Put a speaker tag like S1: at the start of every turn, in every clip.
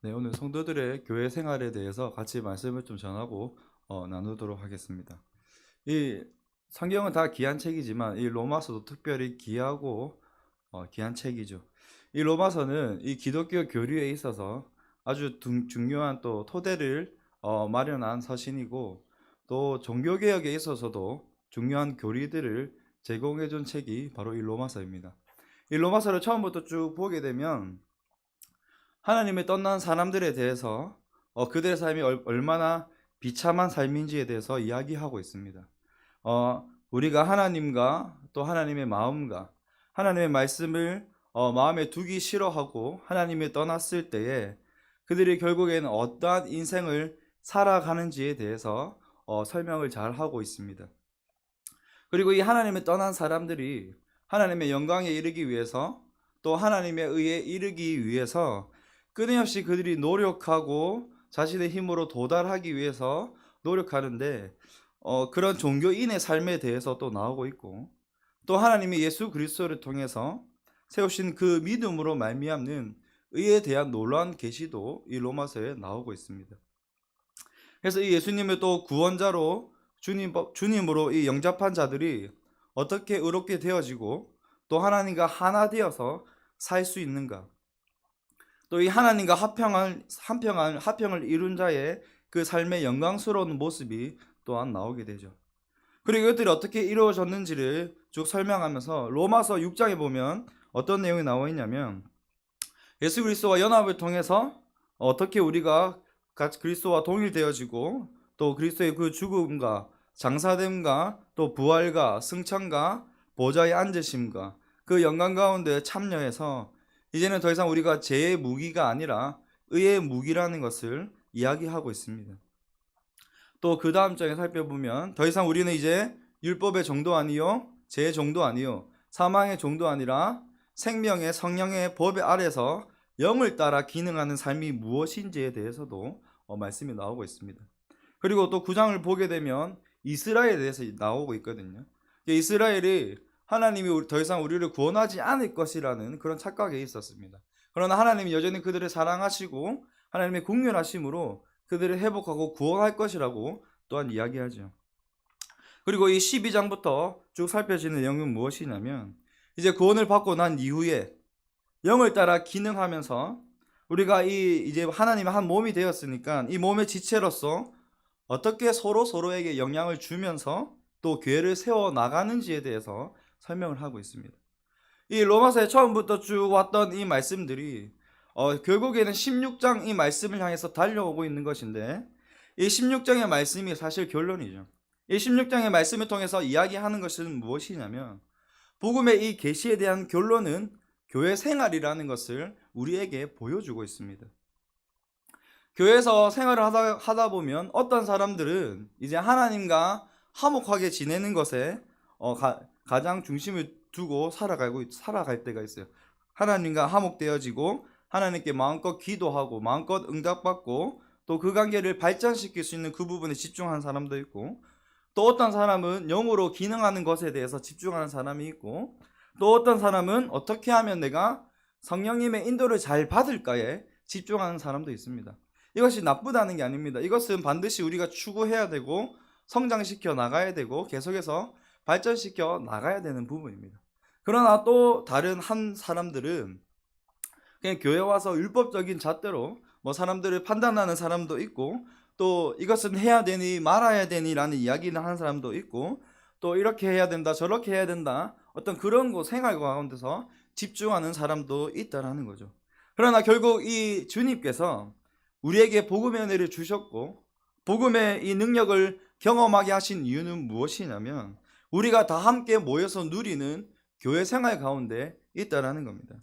S1: 네, 오늘 성도들의 교회 생활에 대해서 같이 말씀을 좀 전하고 나누도록 하겠습니다. 이 성경은 다 귀한 책이지만 이 로마서도 특별히 귀하고 귀한 책이죠. 이 로마서는 이 기독교 교류에 있어서 아주 중요한 또 토대를 마련한 서신이고, 또 종교개혁에 있어서도 중요한 교리들을 제공해 준 책이 바로 이 로마서입니다. 이 로마서를 처음부터 쭉 보게 되면 하나님을 떠난 사람들에 대해서 그들의 삶이 얼마나 비참한 삶인지에 대해서 이야기하고 있습니다. 우리가 하나님과 또 하나님의 마음과 하나님의 말씀을 마음에 두기 싫어하고 하나님을 떠났을 때에 그들이 결국에는 어떠한 인생을 살아가는지에 대해서 설명을 잘 하고 있습니다. 그리고 이 하나님을 떠난 사람들이 하나님의 영광에 이르기 위해서, 또 하나님의 의에 이르기 위해서 끊임없이 그들이 노력하고 자신의 힘으로 도달하기 위해서 노력하는데, 그런 종교인의 삶에 대해서 또 나오고 있고, 또 하나님이 예수 그리스도를 통해서 세우신 그 믿음으로 말미암는 의에 대한 놀라운 계시도 이 로마서에 나오고 있습니다. 그래서 이 예수님을 또 구원자로 주님으로 이 영접한 자들이 어떻게 의롭게 되어지고 또 하나님과 하나 되어서 살 수 있는가, 또 이 하나님과 합평을 이룬 자의 그 삶의 영광스러운 모습이 또한 나오게 되죠. 그리고 이것들이 어떻게 이루어졌는지를 쭉 설명하면서 로마서 6장에 보면 어떤 내용이 나와 있냐면, 예수 그리스도와 연합을 통해서 어떻게 우리가 그리스도와 동일되어지고, 또 그리스도의 그 죽음과 장사됨과 또 부활과 승천과 보좌에 앉으심과 그 영광 가운데 참여해서 이제는 더 이상 우리가 죄의 무기가 아니라 의의 무기라는 것을 이야기하고 있습니다. 또 그 다음 장에 살펴보면 더 이상 우리는 이제 율법의 종도 아니요 죄의 종도 아니요 사망의 종도 아니라 생명의 성령의 법 아래서 영을 따라 기능하는 삶이 무엇인지에 대해서도 말씀이 나오고 있습니다. 그리고 또 9장을 보게 되면 이스라엘에 대해서 나오고 있거든요. 이스라엘이 하나님이 더 이상 우리를 구원하지 않을 것이라는 그런 착각에 있었습니다. 그러나 하나님이 여전히 그들을 사랑하시고 하나님의 긍휼하심으로 그들을 회복하고 구원할 것이라고 또한 이야기하죠. 그리고 이 12장부터 쭉 살펴지는 내용은 무엇이냐면, 이제 구원을 받고 난 이후에 영을 따라 기능하면서 우리가 이제 하나님의 한 몸이 되었으니까 이 몸의 지체로서 어떻게 서로에게 영향을 주면서 또 교회를 세워 나가는지에 대해서 설명을 하고 있습니다. 이 로마서의 처음부터 쭉 왔던 이 말씀들이 결국에는 16장 이 말씀을 향해서 달려오고 있는 것인데, 이 16장의 말씀이 사실 결론이죠. 이 16장의 말씀을 통해서 이야기하는 것은 무엇이냐면, 복음의 이 계시에 대한 결론은 교회 생활이라는 것을 우리에게 보여주고 있습니다. 교회에서 생활을 하다 보면 어떤 사람들은 이제 하나님과 화목하게 지내는 것에 가장 중심을 두고 살아갈 때가 있어요. 하나님과 화목되어지고 하나님께 마음껏 기도하고 마음껏 응답받고 또 그 관계를 발전시킬 수 있는 그 부분에 집중하는 사람도 있고, 또 어떤 사람은 영으로 기능하는 것에 대해서 집중하는 사람이 있고, 또 어떤 사람은 어떻게 하면 내가 성령님의 인도를 잘 받을까에 집중하는 사람도 있습니다. 이것이 나쁘다는 게 아닙니다. 이것은 반드시 우리가 추구해야 되고 성장시켜 나가야 되고 계속해서 발전시켜 나가야 되는 부분입니다. 그러나 또 다른 한 사람들은 그냥 교회 와서 율법적인 잣대로 사람들을 판단하는 사람도 있고, 또 이것은 해야 되니 말아야 되니 라는 이야기를 하는 사람도 있고, 또 이렇게 해야 된다 저렇게 해야 된다 어떤 그런 생활 가운데서 집중하는 사람도 있다라는 거죠. 그러나 결국 이 주님께서 우리에게 복음의 은혜를 주셨고 복음의 이 능력을 경험하게 하신 이유는 무엇이냐면, 우리가 다 함께 모여서 누리는 교회 생활 가운데 있다라는 겁니다.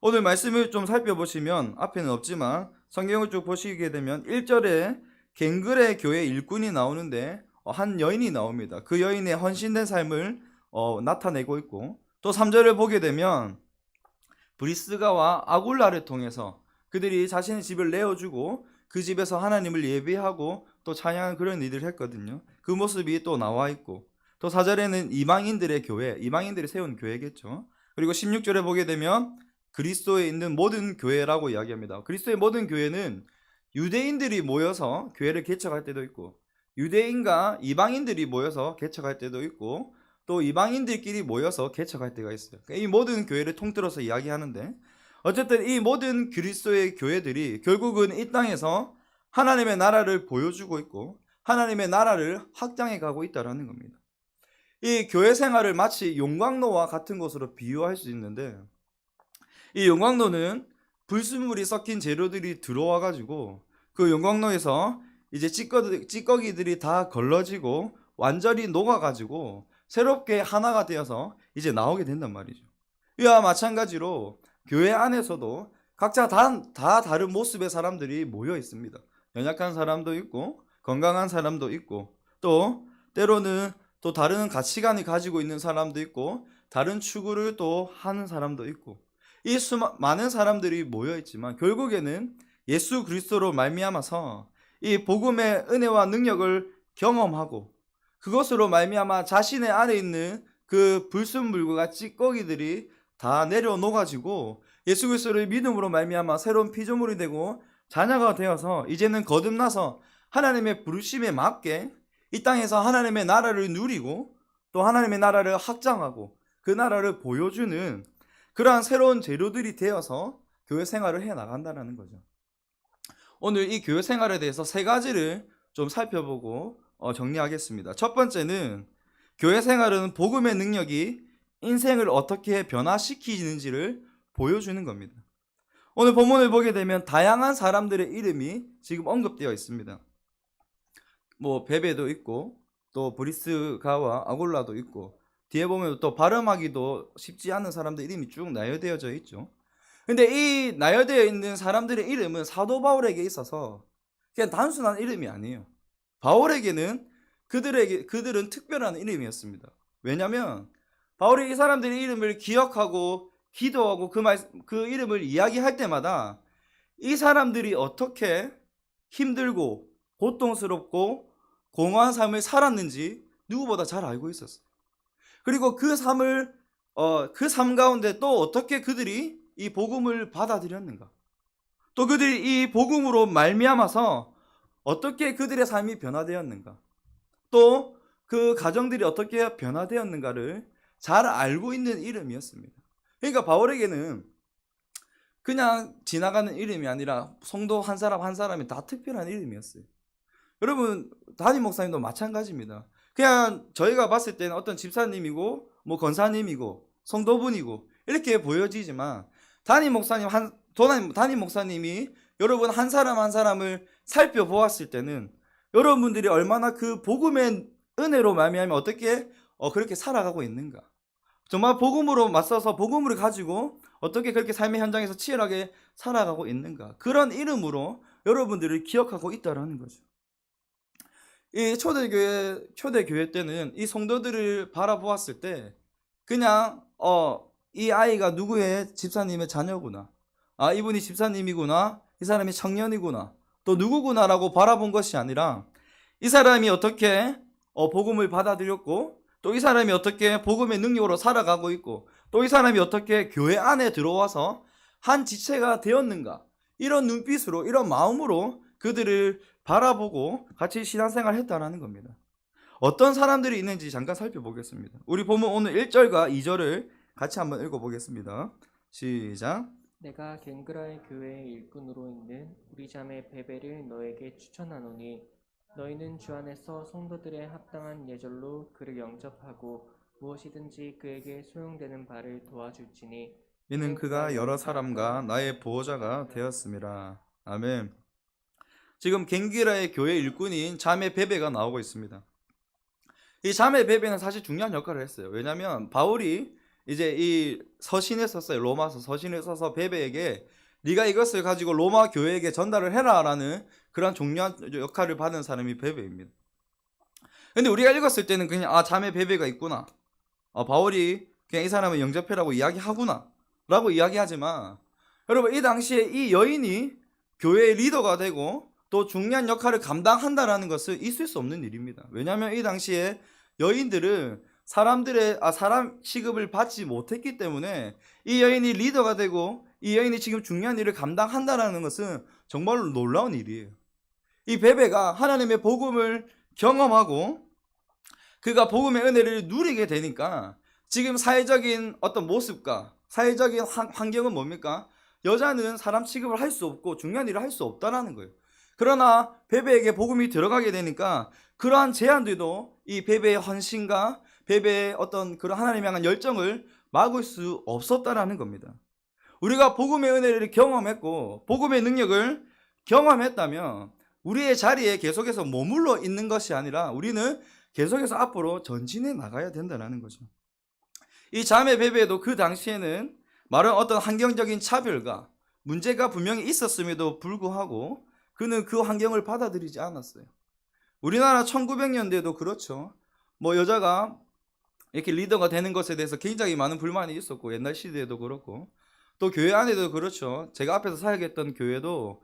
S1: 오늘 말씀을 좀 살펴보시면 앞에는 없지만 성경을 쭉 보시게 되면 1절에 갱글의 교회 일꾼이 나오는데 한 여인이 나옵니다. 그 여인의 헌신된 삶을 나타내고 있고, 또 3절을 보게 되면 브리스가와 아굴라를 통해서 그들이 자신의 집을 내어주고 그 집에서 하나님을 예배하고 또 찬양하는 그런 일들을 했거든요. 그 모습이 또 나와 있고, 또 4절에는 이방인들의 교회, 이방인들이 세운 교회겠죠. 그리고 16절에 보게 되면 그리스도에 있는 모든 교회라고 이야기합니다. 그리스도의 모든 교회는 유대인들이 모여서 교회를 개척할 때도 있고, 유대인과 이방인들이 모여서 개척할 때도 있고, 또 이방인들끼리 모여서 개척할 때가 있어요. 이 모든 교회를 통틀어서 이야기하는데, 어쨌든 이 모든 그리스도의 교회들이 결국은 이 땅에서 하나님의 나라를 보여주고 있고 하나님의 나라를 확장해 가고 있다는 겁니다. 이 교회 생활을 마치 용광로와 같은 것으로 비유할 수 있는데, 이 용광로는 불순물이 섞인 재료들이 들어와 가지고 그 용광로에서 이제 찌꺼기들이 다 걸러지고 완전히 녹아 가지고 새롭게 하나가 되어서 이제 나오게 된단 말이죠. 이와 마찬가지로 교회 안에서도 각자 다 다른 모습의 사람들이 모여 있습니다. 연약한 사람도 있고 건강한 사람도 있고, 또 때로는 또 다른 가치관을 가지고 있는 사람도 있고 다른 추구를 또 하는 사람도 있고, 이 많은 사람들이 모여 있지만 결국에는 예수 그리스도로 말미암아서 이 복음의 은혜와 능력을 경험하고 그것으로 말미암아 자신의 안에 있는 그 불순물과 찌꺼기들이 다 내려 녹아지고 예수 그리스도를 믿음으로 말미암아 새로운 피조물이 되고 자녀가 되어서 이제는 거듭나서 하나님의 부르심에 맞게 이 땅에서 하나님의 나라를 누리고 또 하나님의 나라를 확장하고 그 나라를 보여주는 그러한 새로운 재료들이 되어서 교회 생활을 해 나간다는 거죠. 오늘 이 교회 생활에 대해서 세 가지를 좀 살펴보고 정리하겠습니다. 첫 번째는 교회 생활은 복음의 능력이 인생을 어떻게 변화시키는지를 보여주는 겁니다. 오늘 본문을 보게 되면 다양한 사람들의 이름이 지금 언급되어 있습니다. 뭐 베베도 있고 또 브리스가와 아골라도 있고, 뒤에 보면 또 발음하기도 쉽지 않은 사람들 이름이 쭉 나열되어져 있죠. 근데 이 나열되어 있는 사람들의 이름은 사도 바울에게 있어서 그냥 단순한 이름이 아니에요. 바울에게는 그들은 특별한 이름이었습니다. 왜냐하면 바울이 이 사람들의 이름을 기억하고 기도하고 그 이름을 이야기할 때마다 이 사람들이 어떻게 힘들고 고통스럽고 공허한 삶을 살았는지 누구보다 잘 알고 있었어요. 그리고 그 삶 가운데 또 어떻게 그들이 이 복음을 받아들였는가, 또 그들이 이 복음으로 말미암아서 어떻게 그들의 삶이 변화되었는가, 또 그 가정들이 어떻게 변화되었는가를 잘 알고 있는 이름이었습니다. 그러니까 바울에게는 그냥 지나가는 이름이 아니라 성도 한 사람 한 사람이 다 특별한 이름이었어요. 여러분, 담임 목사님도 마찬가지입니다. 그냥 저희가 봤을 때는 어떤 집사님이고 뭐 권사님이고 성도분이고 이렇게 보여지지만 담임 목사님이 여러분 한 사람 한 사람을 살펴보았을 때는 여러분들이 얼마나 그 복음의 은혜로 말미암아 어떻게 그렇게 살아가고 있는가, 정말 복음으로 맞서서 복음을 가지고 어떻게 그렇게 삶의 현장에서 치열하게 살아가고 있는가, 그런 이름으로 여러분들을 기억하고 있다라는 거죠. 이 초대교회 때는 이 성도들을 바라보았을 때 그냥 이 아이가 누구의 집사님의 자녀구나, 이분이 집사님이구나, 이 사람이 청년이구나, 또 누구구나라고 바라본 것이 아니라 이 사람이 어떻게 복음을 받아들였고, 또 이 사람이 어떻게 복음의 능력으로 살아가고 있고, 또 이 사람이 어떻게 교회 안에 들어와서 한 지체가 되었는가, 이런 눈빛으로 이런 마음으로 그들을 바라보고 같이 신앙생활을 했다는 겁니다. 어떤 사람들이 있는지 잠깐 살펴보겠습니다. 우리 보면 오늘 1절과 2절을 같이 한번 읽어보겠습니다. 시작.
S2: 내가 겐그라의 교회의 일꾼으로 있는 우리 자매 베베를 너에게 추천하노니 너희는 주 안에서 성도들의 합당한 예절로 그를 영접하고 무엇이든지 그에게 소용되는 바를 도와줄지니
S1: 이는 그가 여러 사람과 나의 보호자가 되었음이라. 아멘. 지금 겐기라의 교회 일꾼인 자매 베베가 나오고 있습니다. 이 자매 베베는 사실 중요한 역할을 했어요. 왜냐하면 바울이 이제 이 서신을 썼어요. 로마서 서신을 써서 베베에게 네가 이것을 가지고 로마 교회에게 전달을 해라라는 그런 중요한 역할을 받은 사람이 베베입니다. 근데 우리가 읽었을 때는 그냥 자매 베베가 있구나, 바울이 그냥 이 사람을 영접해라고 이야기하구나 라고 이야기하지만, 여러분 이 당시에 이 여인이 교회의 리더가 되고 또 중요한 역할을 감당한다라는 것은 있을 수 없는 일입니다. 왜냐하면 이 당시에 여인들은 사람 취급을 받지 못했기 때문에 이 여인이 리더가 되고 이 여인이 지금 중요한 일을 감당한다는 것은 정말로 놀라운 일이에요. 이 베베가 하나님의 복음을 경험하고 그가 복음의 은혜를 누리게 되니까 지금 사회적인 어떤 모습과 사회적인 환경은 뭡니까? 여자는 사람 취급을 할 수 없고 중요한 일을 할 수 없다라는 거예요. 그러나 베베에게 복음이 들어가게 되니까 그러한 제한들도 이 베베의 헌신과 베베의 어떤 그런 하나님에 향한 열정을 막을 수 없었다라는 겁니다. 우리가 복음의 은혜를 경험했고 복음의 능력을 경험했다면 우리의 자리에 계속해서 머물러 있는 것이 아니라 우리는 계속해서 앞으로 전진해 나가야 된다는 거죠. 이 자매 베베도 그 당시에는 말은 어떤 환경적인 차별과 문제가 분명히 있었음에도 불구하고 그는 그 환경을 받아들이지 않았어요. 우리나라 1900년대도 그렇죠. 뭐 여자가 이렇게 리더가 되는 것에 대해서 굉장히 많은 불만이 있었고 옛날 시대에도 그렇고 또 교회 안에도 그렇죠. 제가 앞에서 사역했던 교회도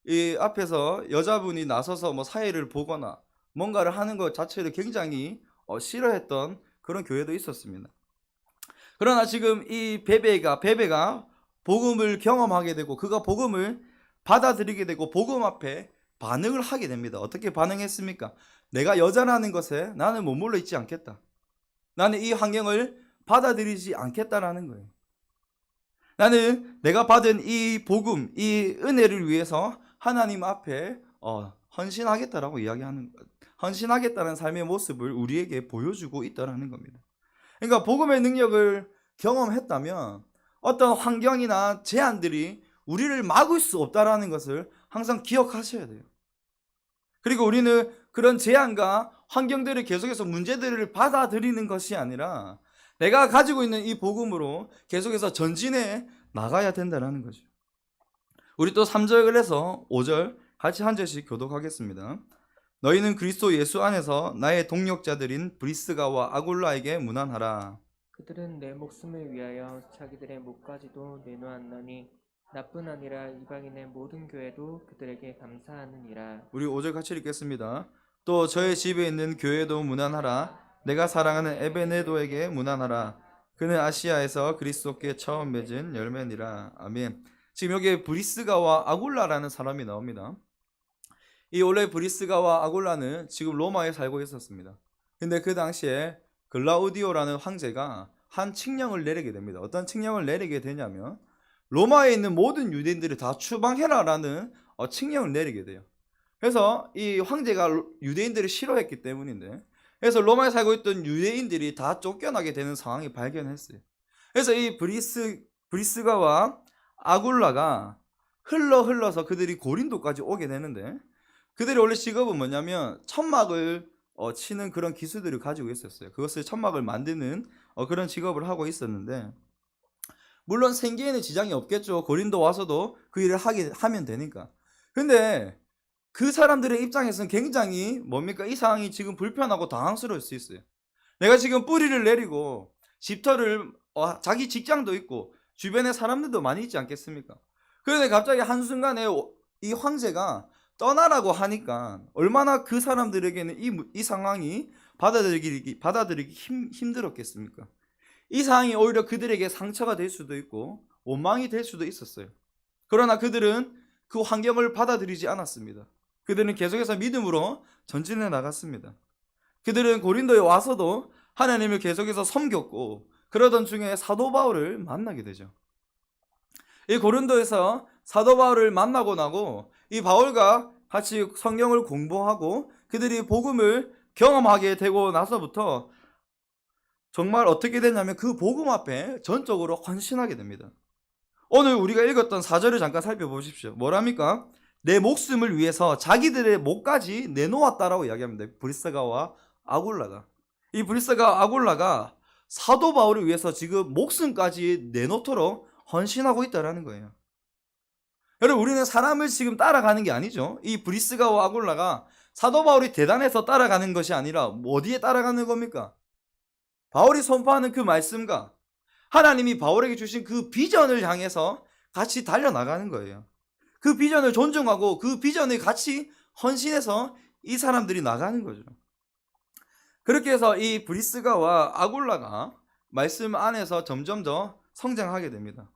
S1: 이 앞에서 여자분이 나서서 뭐 사회를 보거나 뭔가를 하는 것 자체를 굉장히 싫어했던 그런 교회도 있었습니다. 그러나 지금 이 베베가 복음을 경험하게 되고 그가 복음을 받아들이게 되고 복음 앞에 반응을 하게 됩니다. 어떻게 반응했습니까? 내가 여자라는 것에 나는 머물러 있지 않겠다. 나는 이 환경을 받아들이지 않겠다라는 거예요. 나는 내가 받은 이 복음, 이 은혜를 위해서 하나님 앞에 헌신하겠다라고 이야기하는 거예요. 헌신하겠다는 삶의 모습을 우리에게 보여주고 있다라는 겁니다. 그러니까 복음의 능력을 경험했다면 어떤 환경이나 제한들이 우리를 막을 수 없다라는 것을 항상 기억하셔야 돼요. 그리고 우리는 그런 제한과 환경들을 계속해서 문제들을 받아들이는 것이 아니라 내가 가지고 있는 이 복음으로 계속해서 전진해 나가야 된다는 거죠. 우리 또 3절에서 5절 같이 한 절씩 교독하겠습니다. 너희는 그리스도 예수 안에서 나의 동력자들인 브리스가와 아굴라에게 문안하라.
S2: 그들은 내 목숨을 위하여 자기들의 목까지도 내놓았나니 나뿐 아니라 이방인의 모든 교회도 그들에게 감사하느니라.
S1: 우리 5절 같이 읽겠습니다. 또 저의 집에 있는 교회도 문안하라. 내가 사랑하는 에베네도에게 문안하라. 그는 아시아에서 그리스도께 처음 맺은 열매니라. 아멘. 지금 여기에 브리스가와 아굴라라는 사람이 나옵니다. 이 원래 브리스가와 아굴라는 지금 로마에 살고 있었습니다. 근데 그 당시에 글라우디오라는 황제가 한 칙령을 내리게 됩니다. 어떤 칙령을 내리게 되냐면 로마에 있는 모든 유대인들을 다 추방해라라는 칙령을 내리게 돼요. 그래서 이 황제가 유대인들을 싫어했기 때문인데 그래서 로마에 살고 있던 유대인들이 다 쫓겨나게 되는 상황이 발견했어요. 그래서 이 브리스가와 아굴라가 흘러서 그들이 고린도까지 오게 되는데 그들이 원래 직업은 뭐냐면 천막을 치는 그런 기술들을 가지고 있었어요. 그것을 천막을 만드는 그런 직업을 하고 있었는데 물론 생계에는 지장이 없겠죠. 고린도 와서도 그 일을 하면 되니까. 근데 그 사람들의 입장에서는 굉장히 뭡니까? 이 상황이 지금 불편하고 당황스러울 수 있어요. 내가 지금 뿌리를 내리고 집터를 자기 직장도 있고 주변에 사람들도 많이 있지 않겠습니까? 그런데 갑자기 한순간에 이 황제가 떠나라고 하니까 얼마나 그 사람들에게는 이 상황이 받아들이기 힘들었겠습니까? 이 상황이 오히려 그들에게 상처가 될 수도 있고 원망이 될 수도 있었어요. 그러나 그들은 그 환경을 받아들이지 않았습니다. 그들은 계속해서 믿음으로 전진해 나갔습니다. 그들은 고린도에 와서도 하나님을 계속해서 섬겼고 그러던 중에 사도 바울을 만나게 되죠. 이 고린도에서 사도 바울을 만나고 나고 이 바울과 같이 성경을 공부하고 그들이 복음을 경험하게 되고 나서부터 정말 어떻게 되냐면 그 복음 앞에 전적으로 헌신하게 됩니다. 오늘 우리가 읽었던 4절을 잠깐 살펴보십시오. 뭐랍니까? 내 목숨을 위해서 자기들의 목까지 내놓았다라고 이야기합니다. 브리스가와 아굴라가. 이 브리스가와 아굴라가 사도 바울을 위해서 지금 목숨까지 내놓도록 헌신하고 있다라는 거예요. 여러분 우리는 사람을 지금 따라가는 게 아니죠. 이 브리스가와 아굴라가 사도 바울이 대단해서 따라가는 것이 아니라 어디에 따라가는 겁니까? 바울이 선포하는 그 말씀과 하나님이 바울에게 주신 그 비전을 향해서 같이 달려나가는 거예요. 그 비전을 존중하고 그 비전을 같이 헌신해서 이 사람들이 나가는 거죠. 그렇게 해서 이 브리스가와 아굴라가 말씀 안에서 점점 더 성장하게 됩니다.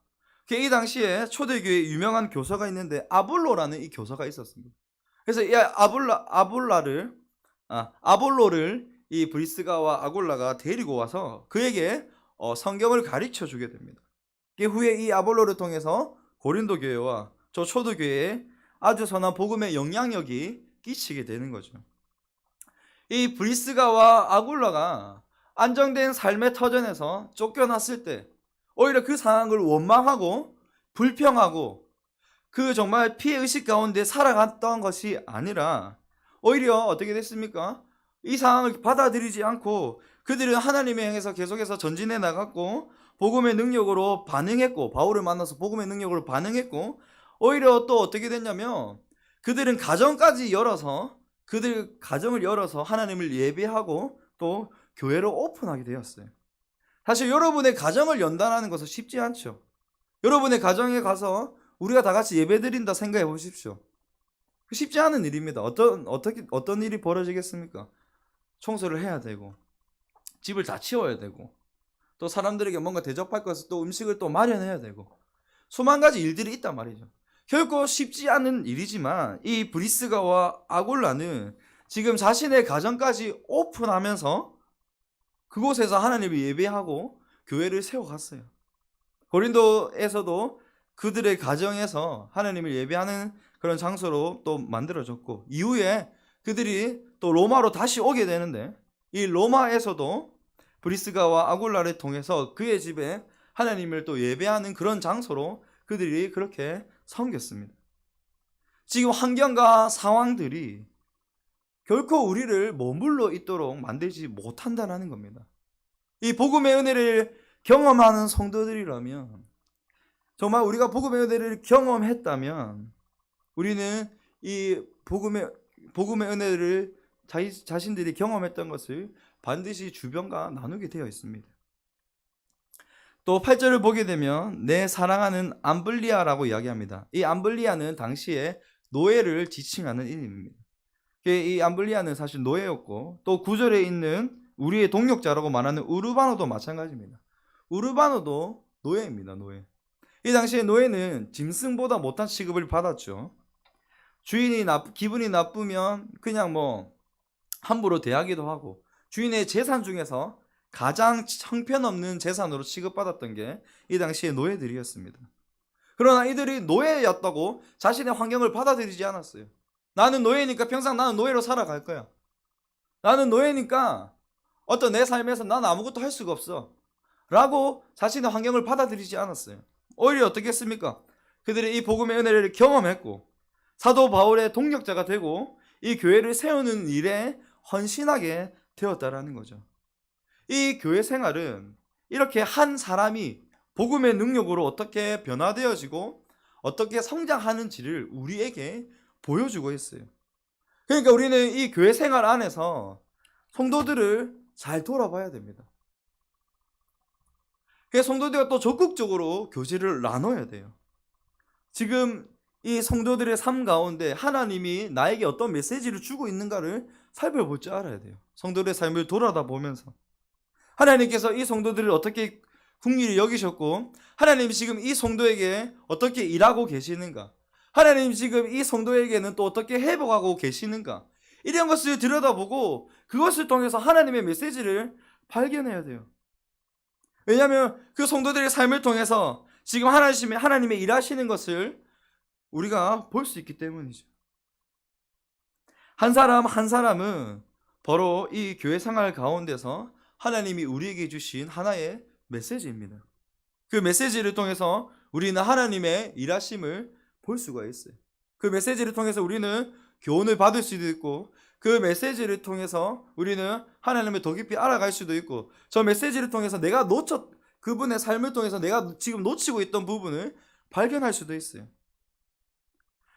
S1: 이 당시에 초대교회에 유명한 교사가 있는데 아볼로라는 이 교사가 있었습니다. 그래서 이 아볼로를 이 브리스가와 아굴라가 데리고 와서 그에게 성경을 가르쳐 주게 됩니다. 후에 이 아볼로를 통해서 고린도 교회와 저 초대 교회에 아주 선한 복음의 영향력이 끼치게 되는 거죠. 이 브리스가와 아굴라가 안정된 삶의 터전에서 쫓겨났을 때 오히려 그 상황을 원망하고 불평하고 그 정말 피해의식 가운데 살아갔던 것이 아니라 오히려 어떻게 됐습니까? 이 상황을 받아들이지 않고 그들은 하나님을 향해서 계속해서 전진해 나갔고 복음의 능력으로 반응했고, 바울을 만나서 복음의 능력으로 반응했고, 오히려 또 어떻게 됐냐면 그들은 가정까지 열어서 그들 가정을 열어서 하나님을 예배하고 또 교회를 오픈하게 되었어요. 사실 여러분의 가정을 연단하는 것은 쉽지 않죠. 여러분의 가정에 가서 우리가 다 같이 예배드린다 생각해 보십시오. 쉽지 않은 일입니다. 어떤 일이 벌어지겠습니까? 청소를 해야 되고, 집을 다 치워야 되고, 또 사람들에게 뭔가 대접할 것을 또 음식을 또 마련해야 되고, 수만 가지 일들이 있단 말이죠. 결코 쉽지 않은 일이지만 이 브리스가와 아굴라는 지금 자신의 가정까지 오픈하면서 그곳에서 하나님을 예배하고 교회를 세워갔어요. 고린도에서도 그들의 가정에서 하나님을 예배하는 그런 장소로 또 만들어졌고, 이후에 그들이 또 로마로 다시 오게 되는데 이 로마에서도 브리스가와 아굴라를 통해서 그의 집에 하나님을 또 예배하는 그런 장소로 그들이 그렇게 섬겼습니다. 지금 환경과 상황들이 결코 우리를 머물러 있도록 만들지 못한다는 겁니다. 이 복음의 은혜를 경험하는 성도들이라면, 정말 우리가 복음의 은혜를 경험했다면 우리는 이 복음의 은혜를 자신들이 경험했던 것을 반드시 주변과 나누게 되어 있습니다. 또 8절을 보게 되면 내 사랑하는 암블리아라고 이야기합니다. 이 암블리아는 당시에 노예를 지칭하는 이름입니다. 이 암블리아는 사실 노예였고, 또 9절에 있는 우리의 동역자라고 말하는 우르바노도 마찬가지입니다. 우르바노도 노예입니다. 노예. 이 당시에 노예는 짐승보다 못한 취급을 받았죠. 주인이 기분이 나쁘면 그냥 함부로 대하기도 하고, 주인의 재산 중에서 가장 형편없는 재산으로 취급받았던 게 이 당시의 노예들이었습니다. 그러나 이들이 노예였다고 자신의 환경을 받아들이지 않았어요. 나는 노예니까 평생 나는 노예로 살아갈 거야. 나는 노예니까 어떤 내 삶에서 나는 아무것도 할 수가 없어 라고 자신의 환경을 받아들이지 않았어요. 오히려 어떻게 했습니까? 그들이 이 복음의 은혜를 경험했고 사도 바울의 동력자가 되고 이 교회를 세우는 일에 헌신하게 되었다라는 거죠. 이 교회 생활은 이렇게 한 사람이 복음의 능력으로 어떻게 변화되어지고 어떻게 성장하는지를 우리에게 보여주고 있어요. 그러니까 우리는 이 교회 생활 안에서 성도들을 잘 돌아봐야 됩니다. 그래서 성도들과 또 적극적으로 교제를 나눠야 돼요. 지금 이 성도들의 삶 가운데 하나님이 나에게 어떤 메시지를 주고 있는가를 살펴볼 줄 알아야 돼요. 성도들의 삶을 돌아다 보면서 하나님께서 이 성도들을 어떻게 긍휼히 여기셨고, 하나님이 지금 이 성도에게 어떻게 일하고 계시는가, 하나님 지금 이 성도에게는 또 어떻게 회복하고 계시는가, 이런 것을 들여다보고 그것을 통해서 하나님의 메시지를 발견해야 돼요. 왜냐하면 그 성도들의 삶을 통해서 지금 하나님의 일하시는 것을 우리가 볼 수 있기 때문이죠. 한 사람 한 사람은 바로 이 교회 생활 가운데서 하나님이 우리에게 주신 하나의 메시지입니다. 그 메시지를 통해서 우리는 하나님의 일하심을 볼 수가 있어요. 그 메시지를 통해서 우리는 교훈을 받을 수도 있고, 그 메시지를 통해서 우리는 하나님을 더 깊이 알아갈 수도 있고, 저 메시지를 통해서 그분의 삶을 통해서 내가 지금 놓치고 있던 부분을 발견할 수도 있어요.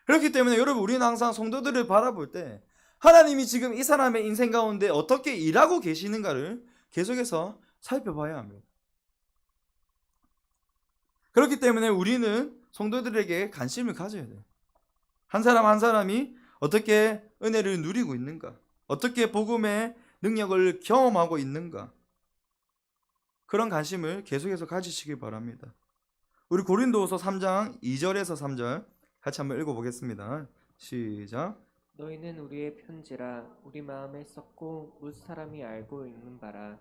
S1: 그렇기 때문에 여러분, 우리는 항상 성도들을 바라볼 때 하나님이 지금 이 사람의 인생 가운데 어떻게 일하고 계시는가를 계속해서 살펴봐야 합니다. 그렇기 때문에 우리는 성도들에게 관심을 가져야 돼요. 한 사람 한 사람이 어떻게 은혜를 누리고 있는가, 어떻게 복음의 능력을 경험하고 있는가, 그런 관심을 계속해서 가지시길 바랍니다. 우리 고린도후서 3장 2절에서 3절 같이 한번 읽어보겠습니다. 시작.
S2: 너희는 우리의 편지라 우리 마음에 썼고 뭇 사람이 알고 읽는 바라.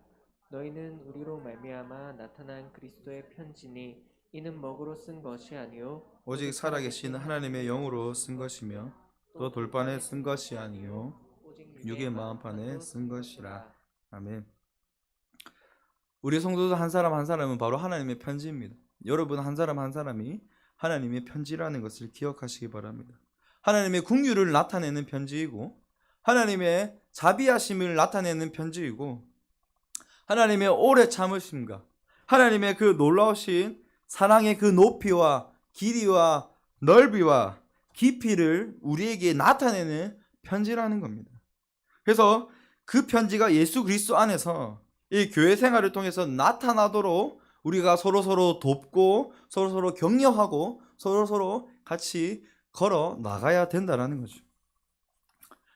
S2: 너희는 우리로 말미암아 나타난 그리스도의 편지니 이는 먹으로 쓴 것이 아니요
S1: 오직 살아계신 하나님의 영으로 쓴 것이며 또 돌판에 쓴 것이 아니요
S2: 오직
S1: 육의 마음판에 쓴 것이라. 아멘. 우리 성도들 한 사람 한 사람은 바로 하나님의 편지입니다. 여러분 한 사람 한 사람이 하나님의 편지라는 것을 기억하시기 바랍니다. 하나님의 긍휼을 나타내는 편지이고 하나님의 자비하심을 나타내는 편지이고 하나님의 오래 참으심과 하나님의 그 놀라우신 사랑의 그 높이와 길이와 넓이와 깊이를 우리에게 나타내는 편지라는 겁니다. 그래서 그 편지가 예수 그리스도 안에서 이 교회 생활을 통해서 나타나도록 우리가 서로서로 돕고 서로서로 격려하고 서로서로 같이 걸어 나가야 된다는 거죠.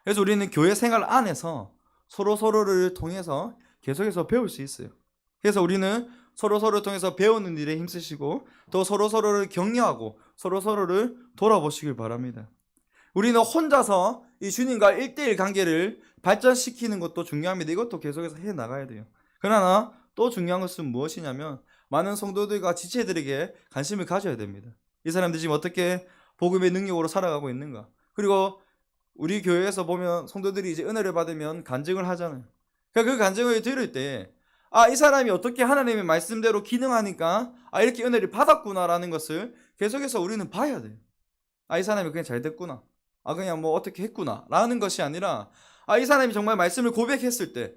S1: 그래서 우리는 교회 생활 안에서 서로서로를 통해서 계속해서 배울 수 있어요. 그래서 우리는 서로서로를 통해서 배우는 일에 힘쓰시고 또 서로서로를 격려하고 서로서로를 돌아보시길 바랍니다. 우리는 혼자서 이 주님과 1대1 관계를 발전시키는 것도 중요합니다. 이것도 계속해서 해 나가야 돼요. 그러나 또 중요한 것은 무엇이냐면 많은 성도들과 지체들에게 관심을 가져야 됩니다. 이 사람들이 지금 어떻게 복음의 능력으로 살아가고 있는가. 그리고 우리 교회에서 보면 성도들이 이제 은혜를 받으면 간증을 하잖아요. 그러니까 그 간증을 들을 때 이 사람이 어떻게 하나님의 말씀대로 기능하니까 이렇게 은혜를 받았구나라는 것을 계속해서 우리는 봐야 돼요. 이 사람이 그냥 잘 됐구나. 그냥 뭐 어떻게 했구나 라는 것이 아니라 이 사람이 정말 말씀을 고백했을 때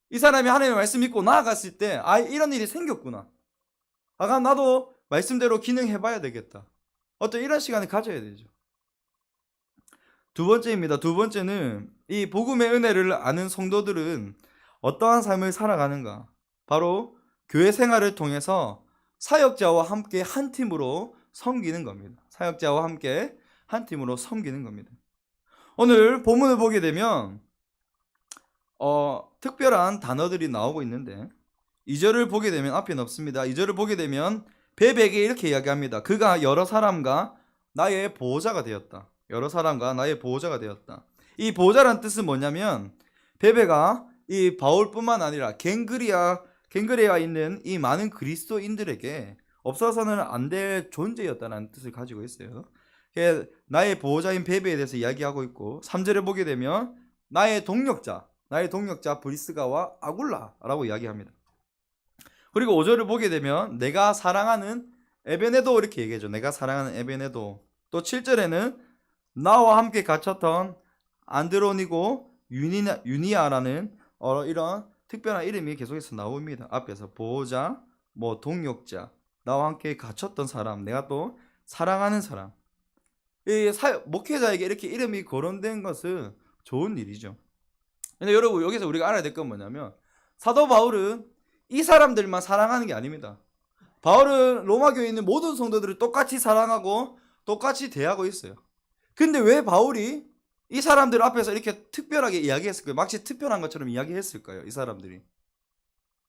S1: 이 사람이 하나님의 말씀 믿고 나아갔을 때 이런 일이 생겼구나. 그럼 나도 말씀대로 기능해봐야 되겠다. 어떤 이런 시간을 가져야 되죠. 두 번째입니다. 두 번째는 이 복음의 은혜를 아는 성도들은 어떠한 삶을 살아가는가. 바로 교회 생활을 통해서 사역자와 함께 한 팀으로 섬기는 겁니다. 사역자와 함께 한 팀으로 섬기는 겁니다. 오늘 본문을 보게 되면 특별한 단어들이 나오고 있는데 2절을 보게 되면 앞에는 없습니다. 2절을 보게 되면 베베에게 이렇게 이야기합니다. 그가 여러 사람과 나의 보호자가 되었다. 여러 사람과 나의 보호자가 되었다. 이 보호자란 뜻은 뭐냐면 베베가 이 바울뿐만 아니라 갱그레아에 있는 이 많은 그리스도인들에게 없어서는 안 될 존재였다는 뜻을 가지고 있어요. 나의 보호자인 베베에 대해서 이야기하고 있고 3절에 보게 되면 나의 동력자 브리스가와 아굴라라고 이야기합니다. 그리고 5절을 보게 되면 내가 사랑하는 에베네도 이렇게 얘기해줘. 내가 사랑하는 에베네도. 또 7절에는 나와 함께 갇혔던 안드로니고 유니아라는 이런 특별한 이름이 계속해서 나옵니다. 앞에서 보호자, 동력자, 나와 함께 갇혔던 사람, 내가 또 사랑하는 사람. 이 목회자에게 이렇게 이름이 거론된 것은 좋은 일이죠. 근데 여러분 여기서 우리가 알아야 될 건 뭐냐면 사도 바울은 이 사람들만 사랑하는 게 아닙니다. 바울은 로마 교회에 있는 모든 성도들을 똑같이 사랑하고 똑같이 대하고 있어요. 근데 왜 바울이 이 사람들 앞에서 이렇게 특별하게 이야기했을까요? 마치 특별한 것처럼 이야기했을까요? 이 사람들이.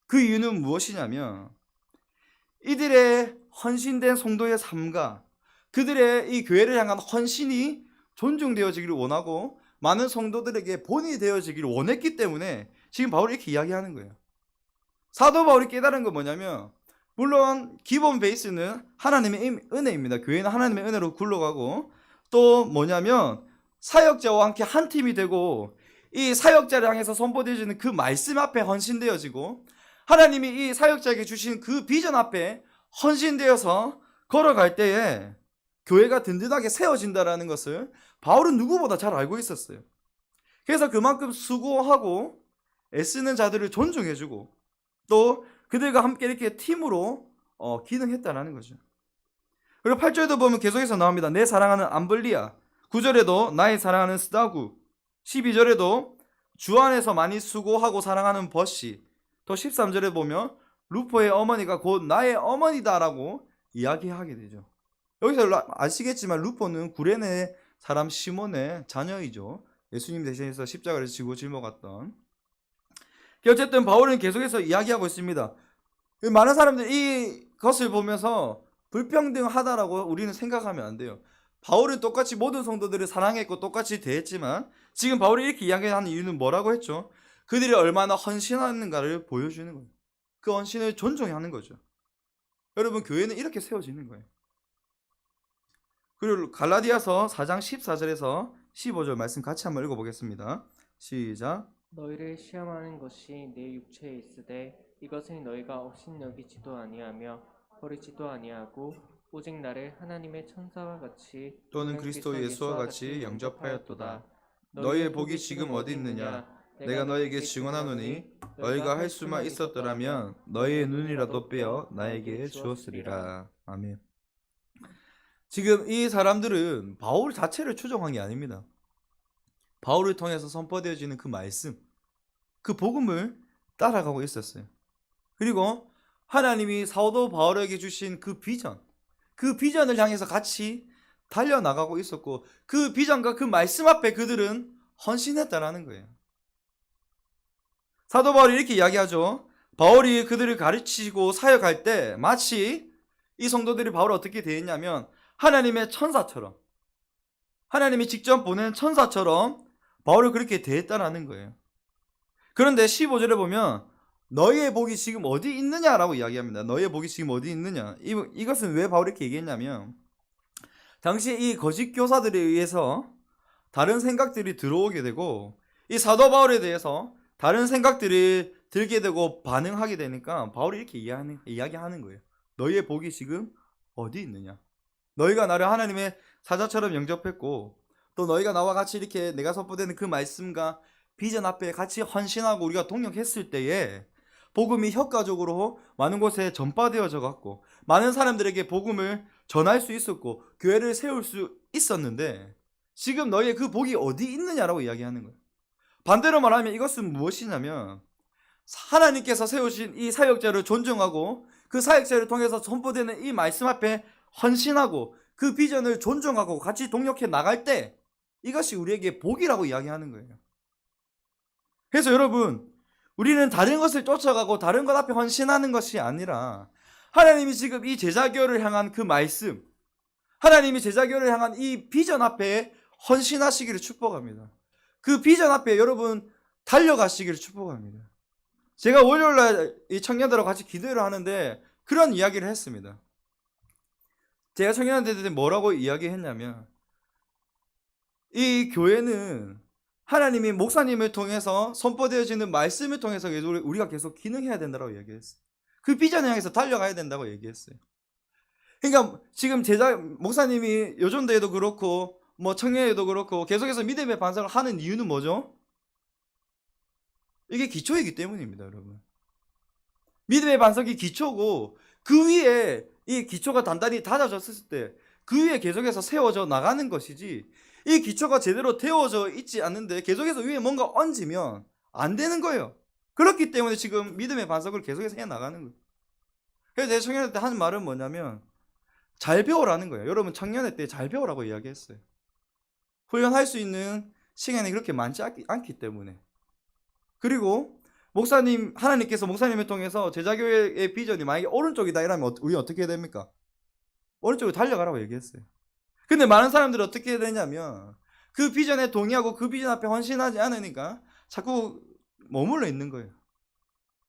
S1: 그 이유는 무엇이냐면 이들의 헌신된 성도의 삶과 그들의 이 교회를 향한 헌신이 존중되어지기를 원하고 많은 성도들에게 본이 되어지기를 원했기 때문에 지금 바울이 이렇게 이야기하는 거예요. 사도 바울이 깨달은 건 뭐냐면 물론 기본 베이스는 하나님의 은혜입니다. 교회는 하나님의 은혜로 굴러가고 또 뭐냐면 사역자와 함께 한 팀이 되고 이 사역자를 향해서 선포되어지는 그 말씀 앞에 헌신되어지고 하나님이 이 사역자에게 주신 그 비전 앞에 헌신되어서 걸어갈 때에 교회가 든든하게 세워진다는 것을 바울은 누구보다 잘 알고 있었어요. 그래서 그만큼 수고하고 애쓰는 자들을 존중해주고 또 그들과 함께 이렇게 팀으로 기능했다는 거죠. 그리고 8절에도 보면 계속해서 나옵니다. 내 사랑하는 암블리아. 9절에도 나의 사랑하는 스다구. 12절에도 주 안에서 많이 수고하고 사랑하는 버시. 또 13절에 보면 루포의 어머니가 곧 나의 어머니다라고 이야기하게 되죠. 여기서 아시겠지만 루포는 구레네 사람 시몬의 자녀이죠. 예수님 대신해서 십자가를 지고 짊어갔던. 어쨌든 바울은 계속해서 이야기하고 있습니다. 많은 사람들이 이것을 보면서 불평등하다라고 우리는 생각하면 안 돼요. 바울은 똑같이 모든 성도들을 사랑했고 똑같이 대했지만 지금 바울이 이렇게 이야기하는 이유는 뭐라고 했죠? 그들이 얼마나 헌신하는가를 보여주는 거예요. 그 헌신을 존중하는 거죠. 여러분, 교회는 이렇게 세워지는 거예요. 그리고 갈라디아서 4장 14절에서 15절 말씀 같이 한번 읽어보겠습니다. 시작.
S2: 너희를 시험하는 것이 내 육체에 있으되 이것을 너희가 업신여기지도 아니하며 버리지도 아니하고 오직 나를 하나님의 천사와 같이
S1: 또는 그리스도 예수와 같이 영접하였도다. 너희의 복이 지금 어디 있느냐? 내가 너희에게 증언하노니 너희가 할 수만 있었더라면 너희의 눈이라도 빼어 나에게 주었으리라. 아멘. 지금 이 사람들은 바울 자체를 추종한 게 아닙니다. 바울을 통해서 선포되어지는 그 말씀, 그 복음을 따라가고 있었어요. 그리고 하나님이 사도 바울에게 주신 그 비전을 향해서 같이 달려나가고 있었고, 그 비전과 그 말씀 앞에 그들은 헌신했다라는 거예요. 사도 바울이 이렇게 이야기하죠. 바울이 그들을 가르치고 사역할 때 마치 이 성도들이 바울을 어떻게 대했냐면 하나님의 천사처럼, 하나님이 직접 보낸 천사처럼 바울을 그렇게 대했다라는 거예요. 그런데 15절에 보면 너희의 복이 지금 어디 있느냐라고 이야기합니다. 너희의 복이 지금 어디 있느냐. 이것은 왜 바울이 이렇게 얘기했냐면 당시 이 거짓 교사들에 의해서 다른 생각들이 들어오게 되고 이 사도 바울에 대해서 다른 생각들이 들게 되고 반응하게 되니까 바울이 이렇게 이야기하는 거예요. 너희의 복이 지금 어디 있느냐. 너희가 나를 하나님의 사자처럼 영접했고 또 너희가 나와 같이 이렇게 내가 선포되는 그 말씀과 비전 앞에 같이 헌신하고 우리가 동역했을 때에 복음이 효과적으로 많은 곳에 전파되어져 갔고 많은 사람들에게 복음을 전할 수 있었고 교회를 세울 수 있었는데 지금 너희의 그 복이 어디 있느냐라고 이야기하는 거예요. 반대로 말하면 이것은 무엇이냐면 하나님께서 세우신 이 사역자를 존중하고 그 사역자를 통해서 선포되는 이 말씀 앞에 헌신하고 그 비전을 존중하고 같이 동역해 나갈 때 이것이 우리에게 복이라고 이야기하는 거예요. 그래서 여러분, 우리는 다른 것을 쫓아가고 다른 것 앞에 헌신하는 것이 아니라 하나님이 지금 이 제자교를 향한 그 말씀, 하나님이 제자교를 향한 이 비전 앞에 헌신하시기를 축복합니다. 그 비전 앞에 여러분 달려가시기를 축복합니다. 제가 월요일날 이 청년들하고 같이 기도를 하는데 그런 이야기를 했습니다. 제가 청년들한테 뭐라고 이야기했냐면 이 교회는 하나님이 목사님을 통해서 선포되어지는 말씀을 통해서 우리가 계속 기능해야 된다고 얘기했어요. 그 비전을 향해서 달려가야 된다고 얘기했어요. 그러니까 지금 목사님이 요즘대에도 그렇고 뭐 청년에도 그렇고 계속해서 믿음의 반성을 하는 이유는 뭐죠? 이게 기초이기 때문입니다, 여러분. 믿음의 반석이 기초고 그 위에 이 기초가 단단히 닫아졌을 때 그 위에 계속해서 세워져 나가는 것이지 이 기초가 제대로 되어져 있지 않는데 계속해서 위에 뭔가 얹으면 안 되는 거예요. 그렇기 때문에 지금 믿음의 반석을 계속해서 해 나가는 거예요. 그래서 내 청년회 때 하는 말은 뭐냐면 잘 배우라는 거예요. 여러분 청년회 때 잘 배우라고 이야기했어요. 훈련할 수 있는 시간이 그렇게 많지 않기 때문에. 그리고 목사님, 하나님께서 목사님을 통해서 제자교회의 비전이 만약에 오른쪽이다 이러면 우리 어떻게 해야 됩니까? 오른쪽으로 달려가라고 얘기했어요. 근데 많은 사람들이 어떻게 해야 되냐면 그 비전에 동의하고 그 비전 앞에 헌신하지 않으니까 자꾸 머물러 있는 거예요.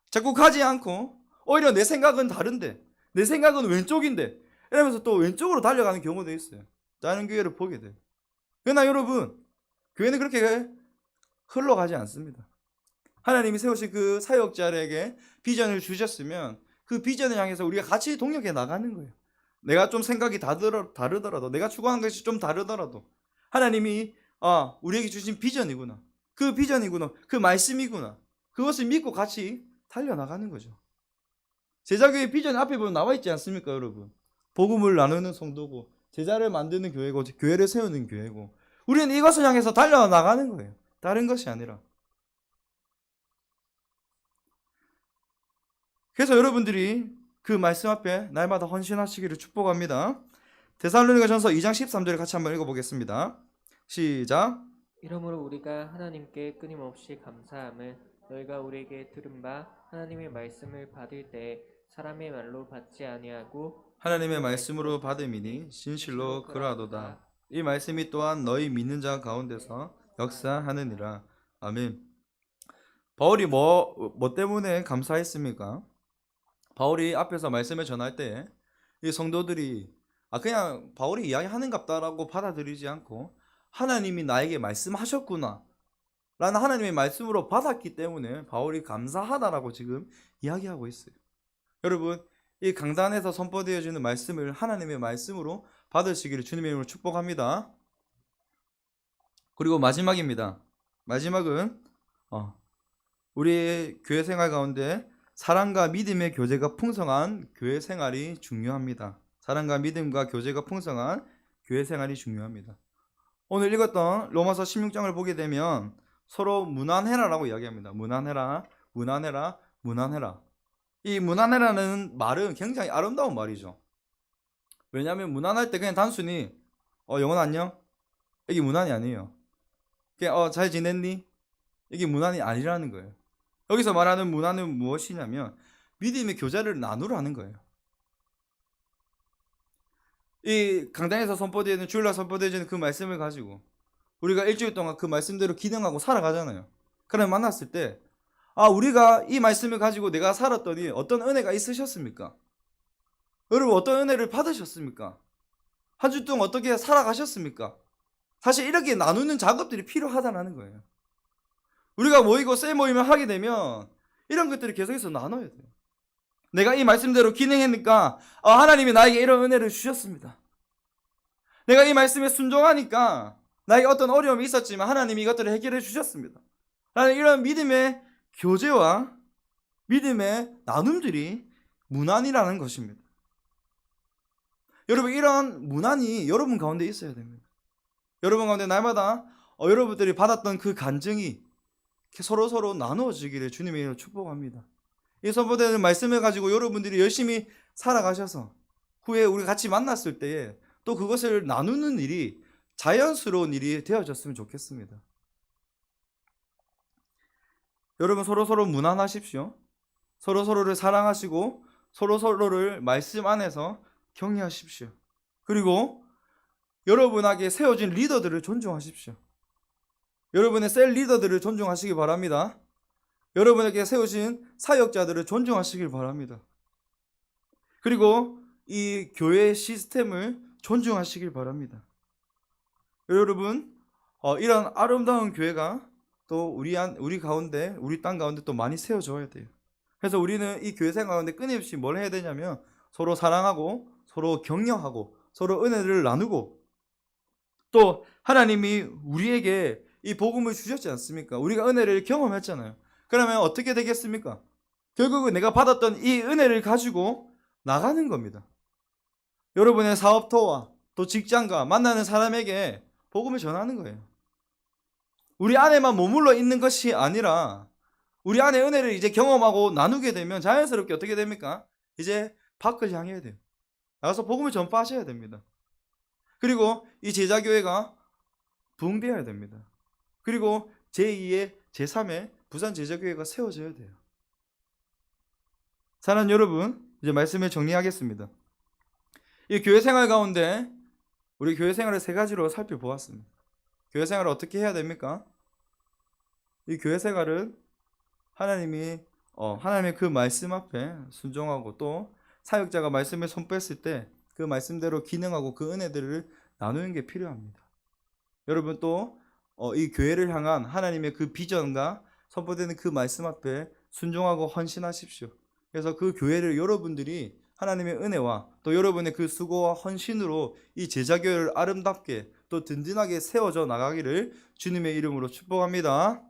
S1: 자꾸 가지 않고 오히려 내 생각은 다른데 내 생각은 왼쪽인데 이러면서 또 왼쪽으로 달려가는 경우도 있어요. 다른 교회를 보게 돼요. 그러나 여러분, 교회는 그렇게 흘러가지 않습니다. 하나님이 세우신 그 사역자에게 비전을 주셨으면 그 비전을 향해서 우리가 같이 동역해 나가는 거예요. 내가 좀 생각이 다르더라도 내가 추구하는 것이 좀 다르더라도 하나님이 우리에게 주신 비전이구나, 그 비전이구나, 그 말씀이구나, 그것을 믿고 같이 달려나가는 거죠. 제자교회 비전 앞에 보면 나와 있지 않습니까, 여러분? 복음을 나누는 성도고 제자를 만드는 교회고 교회를 세우는 교회고 우리는 이것을 향해서 달려나가는 거예요. 다른 것이 아니라. 그래서 여러분들이 그 말씀 앞에 날마다 헌신하시기를 축복합니다. 데살로니가전서 2장 13절을 같이 한번 읽어보겠습니다. 시작.
S2: 이러므로 우리가 하나님께 끊임없이 감사함은 너희가 우리에게 들은 바 하나님의 말씀을 받을 때 사람의 말로 받지 아니하고
S1: 하나님의 말씀으로 받음이니 진실로 그러하도다. 이 말씀이 또한 너희 믿는 자 가운데서 역사하느니라. 아멘. 바울이 뭐 때문에 감사했습니까? 바울이 앞에서 말씀을 전할 때 이 성도들이 그냥 바울이 이야기하는갑다라고 받아들이지 않고 하나님이 나에게 말씀하셨구나 라는 하나님의 말씀으로 받았기 때문에 바울이 감사하다라고 지금 이야기하고 있어요. 여러분, 이 강단에서 선포되어지는 말씀을 하나님의 말씀으로 받으시기를 주님의 이름으로 축복합니다. 그리고 마지막입니다. 마지막은 우리의 교회 생활 가운데 사랑과 믿음의 교제가 풍성한 교회 생활이 중요합니다. 사랑과 믿음과 교제가 풍성한 교회 생활이 중요합니다. 오늘 읽었던 로마서 16장을 보게 되면 서로 무난해라라고 이야기합니다. 무난해라, 무난해라, 무난해라. 이 무난해라는 말은 굉장히 아름다운 말이죠. 왜냐하면 무난할 때 그냥 단순히 영원 안녕? 이게 무난이 아니에요. 그냥 잘 지냈니? 이게 무난이 아니라는 거예요. 여기서 말하는 무난은 무엇이냐면 믿음의 교제를 나누라는 거예요. 이 강단에서 선포되는 주일날 선포되는 그 말씀을 가지고 우리가 일주일 동안 그 말씀대로 기능하고 살아가잖아요. 그러면 만났을 때 우리가 이 말씀을 가지고 내가 살았더니 어떤 은혜가 있으셨습니까? 여러분 어떤 은혜를 받으셨습니까? 한 주 동안 어떻게 살아가셨습니까? 사실 이렇게 나누는 작업들이 필요하다는 거예요. 우리가 모이고 셀 모임을 하게 되면 이런 것들을 계속해서 나눠야 돼요. 내가 이 말씀대로 기능했으니까 하나님이 나에게 이런 은혜를 주셨습니다. 내가 이 말씀에 순종하니까 나에게 어떤 어려움이 있었지만 하나님이 이것들을 해결해 주셨습니다. 라는 이런 믿음의 교제와 믿음의 나눔들이 문안이라는 것입니다. 여러분 이런 문안이 여러분 가운데 있어야 됩니다. 여러분 가운데 날마다 여러분들이 받았던 그 간증이 서로 나누어지기를 주님의 이름으로 축복합니다. 이 선포되는 말씀을 가지고 여러분들이 열심히 살아가셔서 후에 우리 같이 만났을 때에 또 그것을 나누는 일이 자연스러운 일이 되어졌으면 좋겠습니다. 여러분 서로 무난하십시오. 서로를 사랑하시고 서로를 말씀 안에서 격려하십시오. 그리고 여러분에게 세워진 리더들을 존중하십시오. 여러분의 셀 리더들을 존중하시기 바랍니다. 여러분에게 세우신 사역자들을 존중하시길 바랍니다. 그리고 이 교회 시스템을 존중하시길 바랍니다. 여러분 이런 아름다운 교회가 또 우리 가운데 우리 땅 가운데 또 많이 세워져야 돼요. 그래서 우리는 이 교회 생활 가운데 끊임없이 뭘 해야 되냐면 서로 사랑하고 서로 격려하고 서로 은혜를 나누고 또 하나님이 우리에게 이 복음을 주셨지 않습니까? 우리가 은혜를 경험했잖아요. 그러면 어떻게 되겠습니까? 결국은 내가 받았던 이 은혜를 가지고 나가는 겁니다. 여러분의 사업터와 또 직장과 만나는 사람에게 복음을 전하는 거예요. 우리 안에만 머물러 있는 것이 아니라 우리 안에 은혜를 이제 경험하고 나누게 되면 자연스럽게 어떻게 됩니까? 이제 밖을 향해야 돼요. 나가서 복음을 전파하셔야 됩니다. 그리고 이 제자교회가 부흥되어야 됩니다. 그리고 제2의 제3의 부산 제자교회가 세워져야 돼요. 사랑하는 여러분, 이제 말씀을 정리하겠습니다. 이 교회 생활 가운데 우리 교회 생활을 세 가지로 살펴보았습니다. 교회 생활을 어떻게 해야 됩니까? 이 교회 생활은 하나님의 그 말씀 앞에 순종하고 또 사역자가 말씀을 선포했을 때 그 말씀대로 기능하고 그 은혜들을 나누는 게 필요합니다. 여러분 또 이 교회를 향한 하나님의 그 비전과 선포되는 그 말씀 앞에 순종하고 헌신하십시오. 그래서 그 교회를 여러분들이 하나님의 은혜와 또 여러분의 그 수고와 헌신으로 이 제자교회를 아름답게 또 든든하게 세워져 나가기를 주님의 이름으로 축복합니다.